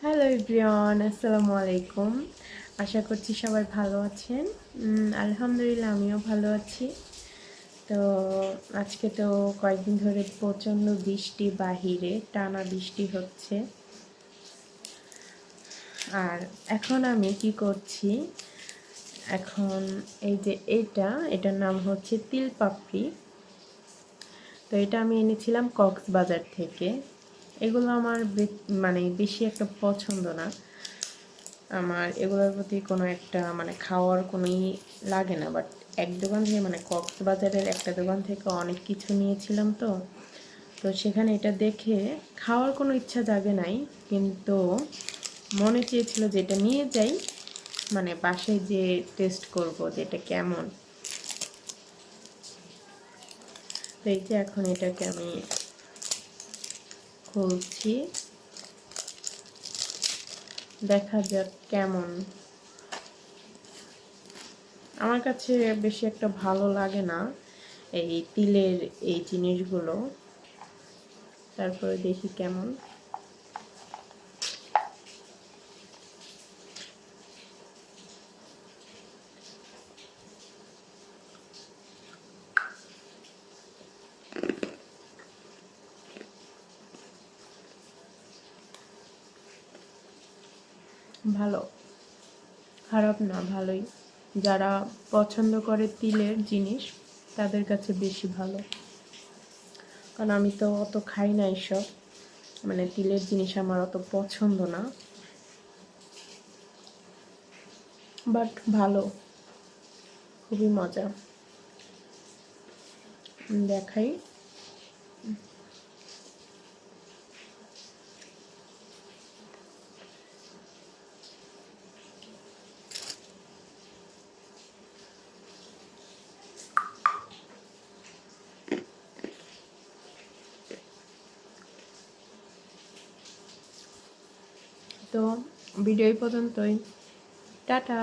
Hello everyone, আসসালামু আলাইকুম। আশা করছি সবাই ভালো আছেন। আলহামদুলিল্লাহ আমিও ভালো আছি। তো আজকে তো কয়েকদিন ধরে প্রচণ্ড বৃষ্টি, বাহিরে টানা বৃষ্টি হচ্ছে। আর এখন আমি কি করছি, এখন এই যে এটার নাম হচ্ছে তিল পাপড়ি। তো এটা আমি এনেছিলাম কক্সবাজার থেকে। এগুলো আমার মানে বেশি একটা পছন্দ না। আমার এগুলোর প্রতি কোনো একটা মানে খাওয়ার কোনোই লাগে না, বাট এক দোকান থেকে মানে কক্সবাজারের একটা দোকান থেকে অনেক কিছু নিয়েছিলাম। তো তো সেখানে এটা দেখে খাওয়ার কোনো ইচ্ছা জাগে নাই, কিন্তু মনে চেয়েছিল যে এটা নিয়ে যাই, মানে বাসায় যে টেস্ট করব যে এটা কেমন। তো এই যে এখন এটাকে আমি খুলছি, দেখা যাক কেমন। আমার কাছে বেশি একটা ভালো লাগে না এই তিলের এই জিনিসগুলো, তারপরে দেখি কেমন। ভালো, খারাপ না, ভালোই। যারা পছন্দ করে তিলের জিনিস তাদের কাছে বেশি ভালো, কারণ আমি তো অত খাই না এসব, মানে তিলের জিনিস আমার অত পছন্দ না, বাট ভালো, খুবই মজা। দেখাই। তো ভিডিও এই পর্যন্তই। টাটা।